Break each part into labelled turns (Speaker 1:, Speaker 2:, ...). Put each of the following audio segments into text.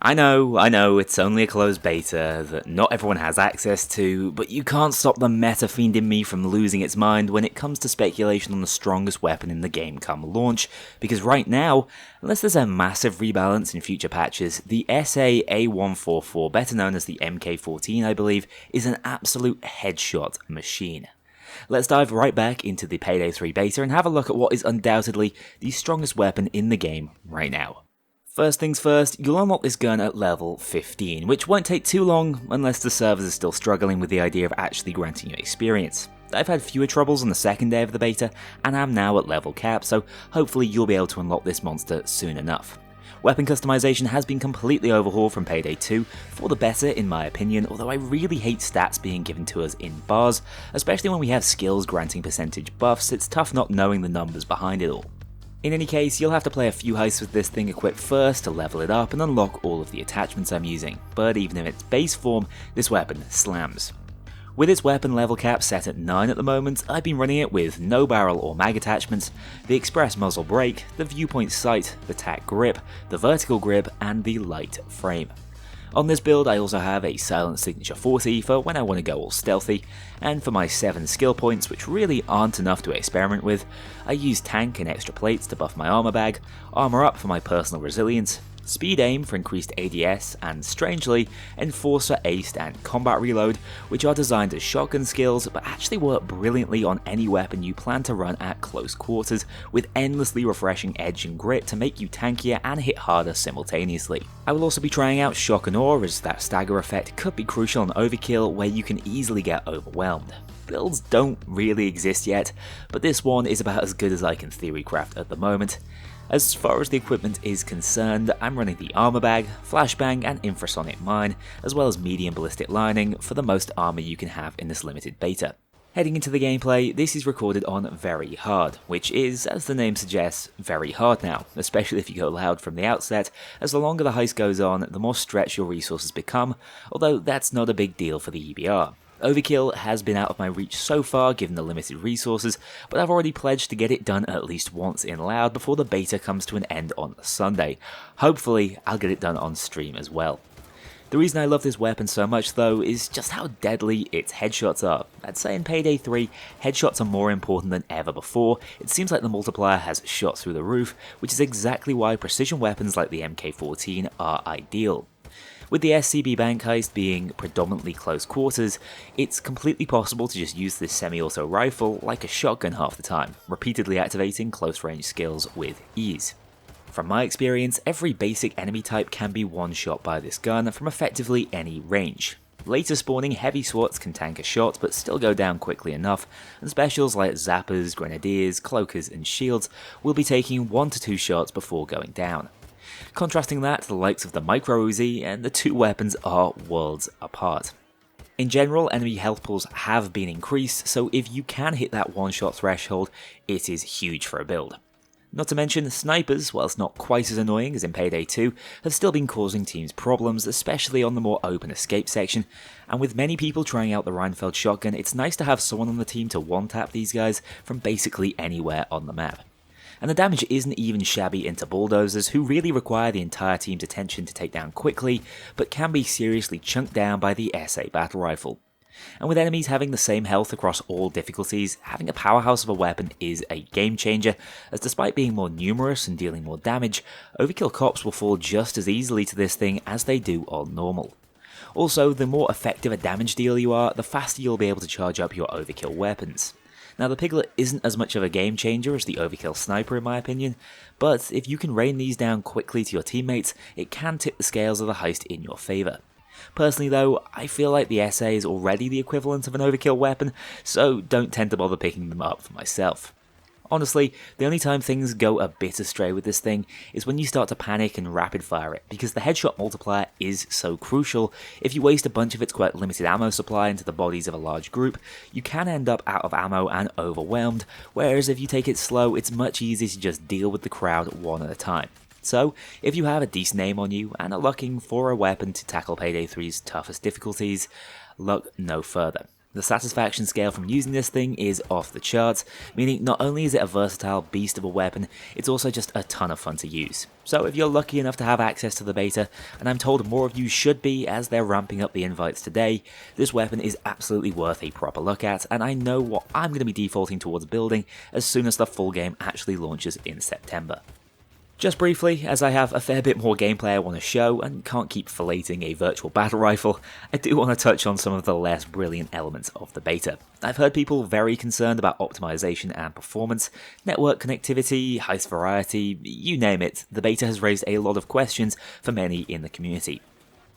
Speaker 1: I know, it's only a closed beta that not everyone has access to, but you can't stop the meta fiend in me from losing its mind when it comes to speculation on the strongest weapon in the game come launch, because right now, unless there's a massive rebalance in future patches, the SA A144, better known as the Mk14 I believe, is an absolute headshot machine. Let's dive right back into the Payday 3 beta and have a look at what is undoubtedly the strongest weapon in the game right now. First things first, you'll unlock this gun at level 15, which won't take too long unless the servers are still struggling with the idea of actually granting you experience. I've had fewer troubles on the second day of the beta, and I'm now at level cap, so hopefully you'll be able to unlock this monster soon enough. Weapon customization has been completely overhauled from Payday 2, for the better in my opinion, although I really hate stats being given to us in bars, especially when we have skills granting percentage buffs. It's tough not knowing the numbers behind it all. In any case, you'll have to play a few heists with this thing equipped first to level it up and unlock all of the attachments I'm using, but even in its base form, this weapon slams. With its weapon level cap set at 9 at the moment, I've been running it with no barrel or mag attachments, the express muzzle brake, the viewpoint sight, the tack grip, the vertical grip, and the light frame. On this build I also have a silent signature 40 for when I want to go all stealthy, and for my 7 skill points, which really aren't enough to experiment with, I use tank and extra plates to buff my armor bag, armor up for my personal resilience, speed aim for increased ADS, and strangely, enforcer ace and combat reload, which are designed as shotgun skills but actually work brilliantly on any weapon you plan to run at close quarters, with endlessly refreshing edge and grit to make you tankier and hit harder simultaneously. I will also be trying out Kknowley, as that stagger effect could be crucial on overkill where you can easily get overwhelmed. Builds don't really exist yet, but this one is about as good as I can theory craft at the moment. As far as the equipment is concerned, I'm running the armor bag, flashbang and infrasonic mine, as well as medium ballistic lining for the most armor you can have in this limited beta. Heading into the gameplay, this is recorded on very hard, which is, as the name suggests, very hard now, especially if you go loud from the outset, as the longer the heist goes on, the more stretched your resources become, although that's not a big deal for the EBR. Overkill has been out of my reach so far given the limited resources, but I've already pledged to get it done at least once in loud before the beta comes to an end on Sunday. Hopefully, I'll get it done on stream as well. The reason I love this weapon so much though is just how deadly its headshots are. I'd say in Payday 3, headshots are more important than ever before. It seems like the multiplier has shot through the roof, which is exactly why precision weapons like the Mk14 are ideal. With the SCB bank heist being predominantly close quarters, it's completely possible to just use this semi-auto rifle like a shotgun half the time, repeatedly activating close range skills with ease. From my experience, every basic enemy type can be one-shot by this gun from effectively any range. Later spawning heavy SWATs can tank a shot but still go down quickly enough, and specials like zappers, grenadiers, cloakers and shields will be taking 1 to 2 shots before going down. Contrasting that to the likes of the Micro Uzi, and the two weapons are worlds apart. In general, enemy health pools have been increased, so if you can hit that one-shot threshold, it is huge for a build. Not to mention, snipers, whilst not quite as annoying as in Payday 2, have still been causing teams problems, especially on the more open escape section, and with many people trying out the Reinfeld shotgun, it's nice to have someone on the team to one-tap these guys from basically anywhere on the map. And the damage isn't even shabby into bulldozers, who really require the entire team's attention to take down quickly, but can be seriously chunked down by the SA battle rifle. And with enemies having the same health across all difficulties, having a powerhouse of a weapon is a game changer, as despite being more numerous and dealing more damage, overkill cops will fall just as easily to this thing as they do on normal. Also, the more effective a damage dealer you are, the faster you'll be able to charge up your overkill weapons. Now the Piglet isn't as much of a game changer as the overkill sniper in my opinion, but if you can rain these down quickly to your teammates, it can tip the scales of the heist in your favour. Personally though, I feel like the SA is already the equivalent of an overkill weapon, so don't tend to bother picking them up for myself. Honestly, the only time things go a bit astray with this thing is when you start to panic and rapid fire it, because the headshot multiplier is so crucial. If you waste a bunch of its quite limited ammo supply into the bodies of a large group, you can end up out of ammo and overwhelmed, whereas if you take it slow, it's much easier to just deal with the crowd one at a time. So, if you have a decent aim on you and are looking for a weapon to tackle Payday 3's toughest difficulties, look no further. The satisfaction scale from using this thing is off the charts, meaning not only is it a versatile beast of a weapon, it's also just a ton of fun to use. So if you're lucky enough to have access to the beta, and I'm told more of you should be as they're ramping up the invites today, this weapon is absolutely worth a proper look at, and I know what I'm going to be defaulting towards building as soon as the full game actually launches in September. Just briefly, as I have a fair bit more gameplay I want to show and can't keep filleting a virtual battle rifle, I do want to touch on some of the less brilliant elements of the beta. I've heard people very concerned about optimization and performance, network connectivity, heist variety, you name it. The beta has raised a lot of questions for many in the community.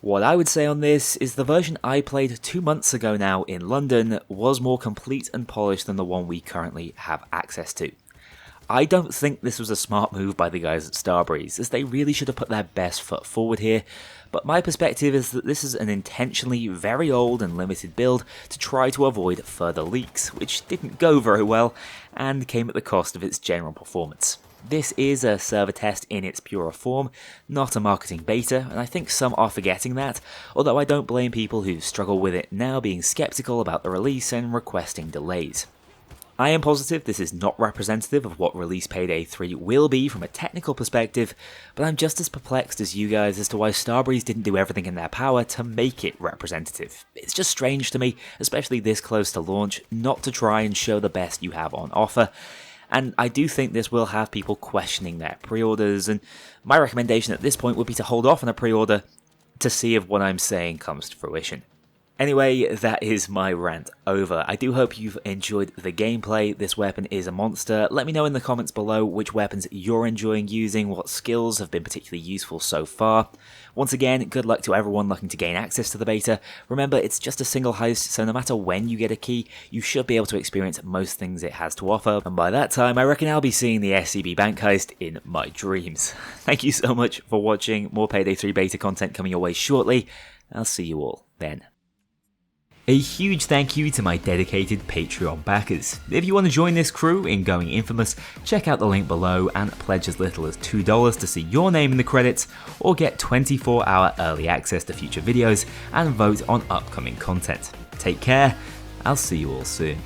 Speaker 1: What I would say on this is the version I played 2 months ago now in London was more complete and polished than the one we currently have access to. I don't think this was a smart move by the guys at Starbreeze, as they really should have put their best foot forward here, but my perspective is that this is an intentionally very old and limited build to try to avoid further leaks, which didn't go very well, and came at the cost of its general performance. This is a server test in its purer form, not a marketing beta, and I think some are forgetting that, although I don't blame people who struggle with it now being skeptical about the release and requesting delays. I am positive this is not representative of what release Payday 3 will be from a technical perspective, but I'm just as perplexed as you guys as to why Starbreeze didn't do everything in their power to make it representative. It's just strange to me, especially this close to launch, not to try and show the best you have on offer, and I do think this will have people questioning their pre-orders, and my recommendation at this point would be to hold off on a pre-order to see if what I'm saying comes to fruition. Anyway, that is my rant over. I do hope you've enjoyed the gameplay. This weapon is a monster. Let me know in the comments below which weapons you're enjoying using, what skills have been particularly useful so far. Once again, good luck to everyone looking to gain access to the beta. Remember, it's just a single heist, so no matter when you get a key, you should be able to experience most things it has to offer. And by that time, I reckon I'll be seeing the SCB bank heist in my dreams. Thank you so much for watching. More Payday 3 beta content coming your way shortly. I'll see you all then. A huge thank you to my dedicated Patreon backers. If you want to join this crew in going infamous, check out the link below and pledge as little as $2 to see your name in the credits, or get 24-hour early access to future videos and vote on upcoming content. Take care, I'll see you all soon.